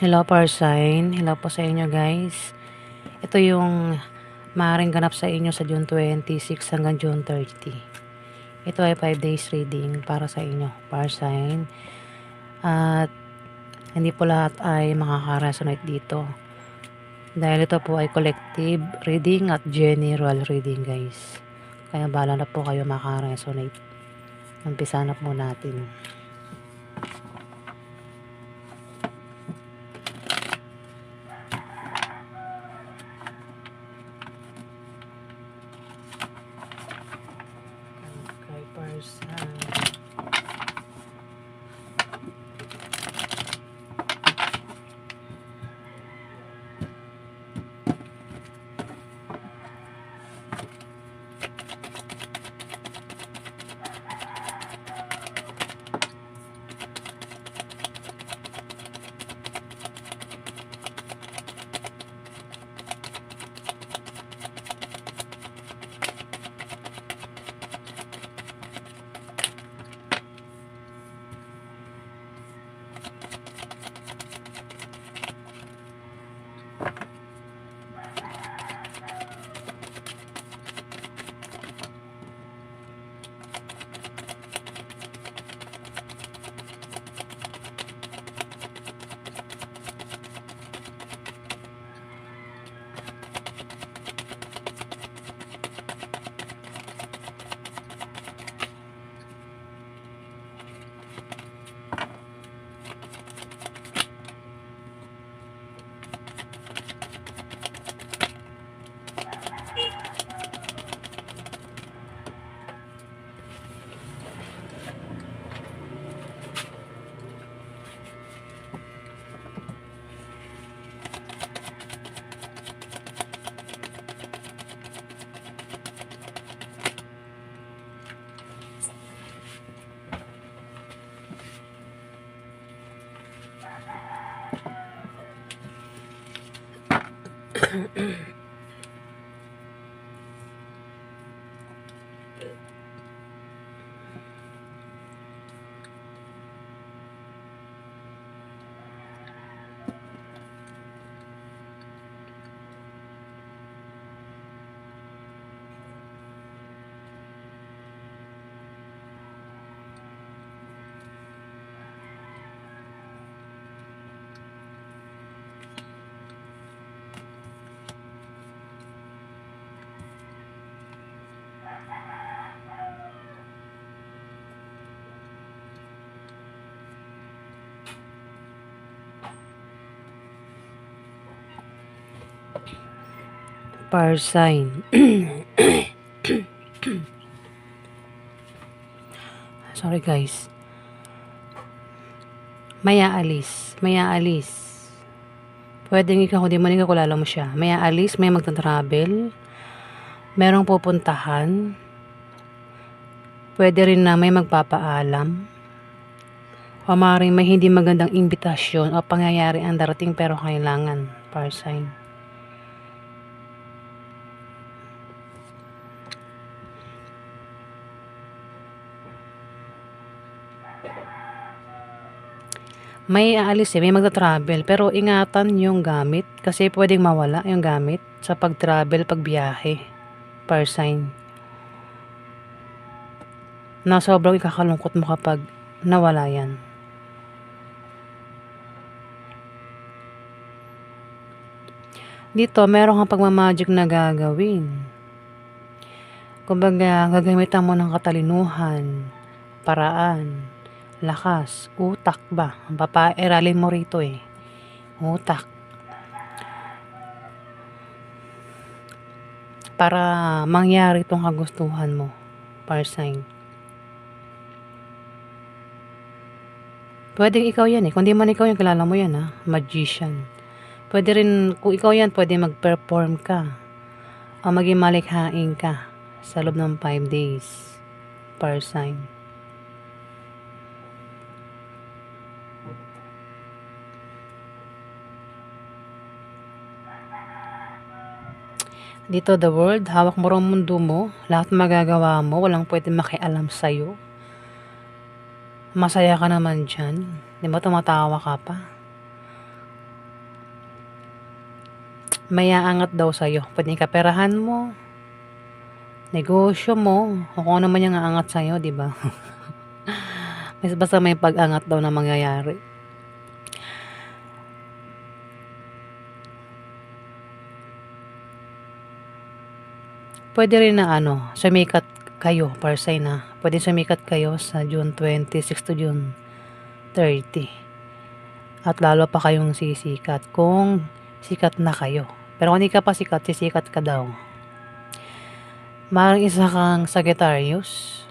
Hello, Parsign. Hello po sa inyo, guys. Ito yung maaaring ganap sa inyo sa June 26 hanggang June 30. Ito ay 5 days reading para sa inyo, Parsign. At hindi po lahat ay makaka-resonate dito. Dahil ito po ay collective reading at general reading, guys. Kaya bala na po kayo makaka-resonate. Umpisa na po natin. Okay, Parsign. Parsign. Sorry, guys. Maya alis. Pwedeng ikaw, hindi mo kilala mo siya. Maya alis, may magta-travel. Merong pupuntahan. Pwede rin na may magpapaalam. O maaaring may hindi magandang imbitasyon o pangyayari ang darating pero kailangan. Parsign. May aalis may magta-travel, pero ingatan yung gamit kasi pwedeng mawala yung gamit sa pag-travel, pagbiyahe. Parsign. Na sobrang ikakalungkot mo kapag nawala yan. Dito, meron kang pagmamagic na gagawin. Kumbaga, gagamitan mo ng katalinuhan, paraan, lakas, utak ba? Ang papairalin mo rito utak. Para mangyari itong kagustuhan mo, Parsign. Pwedeng ikaw yan kung di man ikaw yan, kilala mo yan magician. Pwede rin, kung ikaw yan, pwede mag-perform ka o maging malikhain ka sa loob ng 5 days, Parsign. Dito, the world, hawak mo ang mundo mo, lahat magagawa mo, walang pwede makialam sa'yo. Masaya ka naman dyan, di ba tumatawa ka pa? may aangat daw sa'yo. Pwedeng kaperahan mo, negosyo mo, o kung ano man yung aangat sa'yo, di ba? Basta may pag-angat daw na mangyayari. Pwede rin na sumikat kayo, parsay na. Pwede sumikat kayo sa June 26 to June 30. At lalo pa kayong sisikat kung sikat na kayo. Pero kung hindi ka pa sikat, sisikat ka daw. Maaaring isa kang Sagittarius.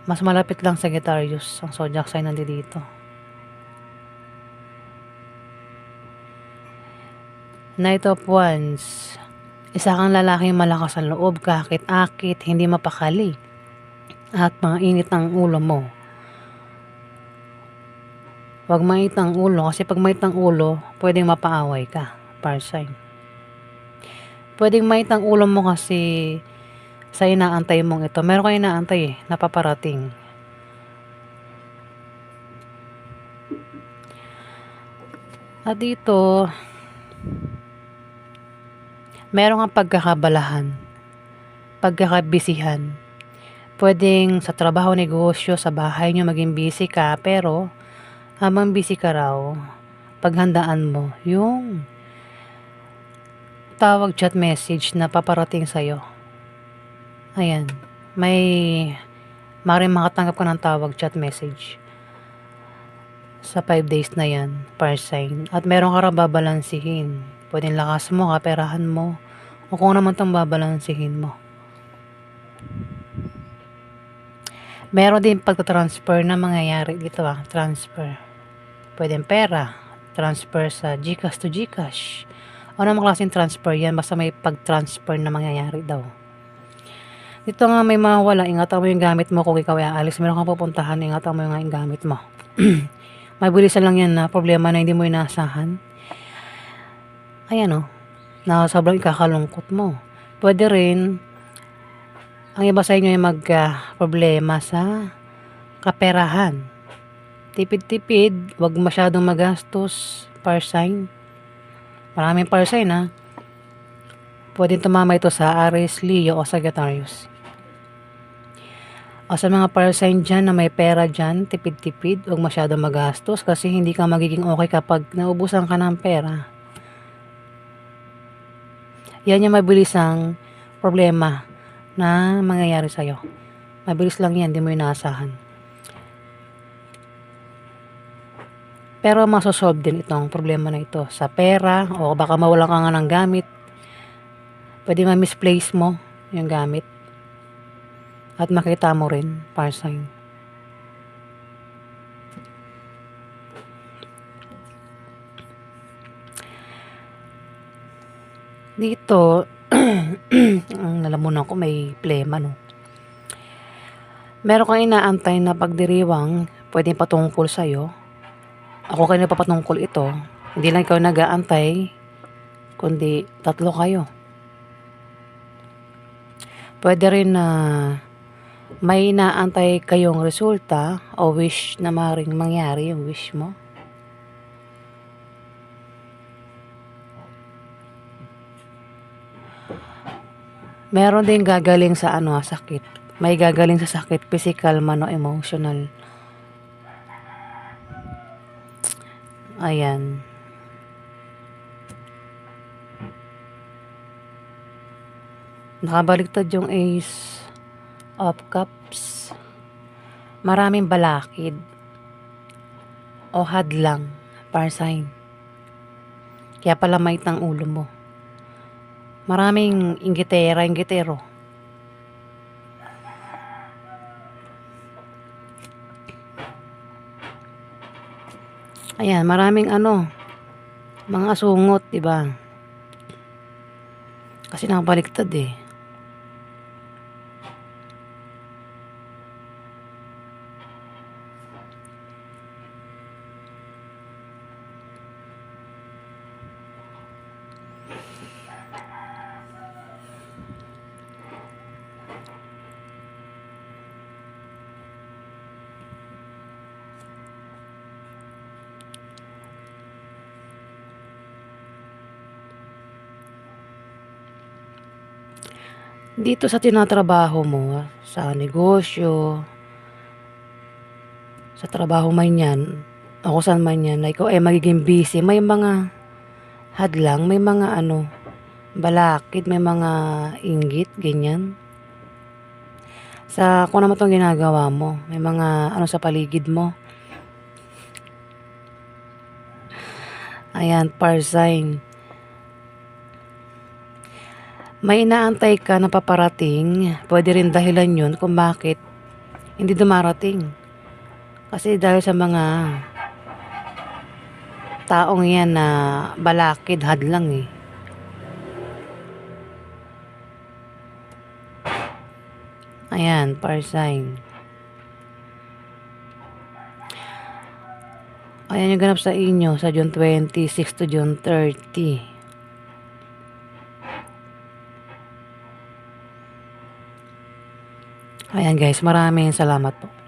Mas malapit lang Sagittarius ang zodiac sign nandito. Knight of Wands. Isa kang lalaking malakas ang loob, kakit-akit, hindi mapakali. At mga init ang ulo mo. Huwag mainit ang ulo kasi pag mainit ang ulo, pwedeng mapaaway ka, sign. Pwedeng mainit ang ulo mo kasi sa inaantay mong ito. Meron kayo inaantay napaparating. At dito, meron kang pagkakabalahan, pagkakabisihan. Pwedeng sa trabaho, negosyo, sa bahay nyo maging busy ka, pero habang busy ka raw, paghandaan mo yung tawag, chat message na paparating sa'yo. Ayan, maaaring makatanggap ka ng tawag, chat message sa 5 days na yan, sign. At meron ka raw babalansihin. Pwedeng lakas mo, kaperahan mo, o kung naman itong babalansihin mo. Meron din pagtatransfer na mangyayari dito transfer. Pwedeng pera, transfer sa GCash to GCash. O namang klaseng transfer yan, basta may pag-transfer na mangyayari daw. Dito nga may mawala, ingatan mo yung gamit mo kung ikaw ay aalis. Meron kang pupuntahan, ingatan mo yung gamit mo. Mabilisan lang yan na problema na hindi mo inaasahan. Ayan na sobrang ikakalungkot mo. Pwede rin, ang iba sa inyo ay problema sa kaperahan. Tipid-tipid, wag masyadong magastos, sign. Maraming sign Pwedeng tumama ito sa Aries, Leo o Sagittarius. O sa mga sign dyan na may pera dyan, tipid-tipid, wag masyadong magastos kasi hindi ka magiging okay kapag naubusan ka ng pera. Yan yung mabilisang problema na mangyayari sa'yo. Mabilis lang yan, di mo inaasahan. Pero masosolve din itong problema na ito sa pera o baka mawalan ka nga ng gamit. Pwede ma-misplace mo yung gamit. At makita mo rin, sign. Dito, ang nalamunan ko may plema Meron kang inaantay na pagdiriwang, pwedeng patungkol sa'yo. Ako kayo napapatungkol ito. Hindi lang ikaw nag-aantay, kundi 3 kayo. Pwede rin na may inaantay kayong resulta o wish na maaaring mangyari yung wish mo. Meron din gagaling sa sakit. May gagaling sa sakit, physical man o emotional. Ayan. Nakabaliktad yung Ace of Cups. Maraming balakid o hadlang, sign. Kaya pala mait ng ulo mo. Maraming inggitero. Ayan, maraming mga sungot, diba? Kasi nakabaliktad Dito sa tinatrabaho mo, sa negosyo, sa trabaho man yan, o kung saan man yan, na ikaw ay magiging busy, may mga hadlang, may mga balakid, may mga inggit, ganyan. Sa kung ano man 'tong ginagawa mo, may mga sa paligid mo. Ayan, fire sign. May inaantay ka na paparating, pwede rin dahilan yun kung bakit hindi dumarating. Kasi dahil sa mga taong yan na balakid, hadlang eh. Ayan, fire sign. Ayan yung ganap sa inyo sa June 26 to June 30. Ayan guys, maraming salamat po.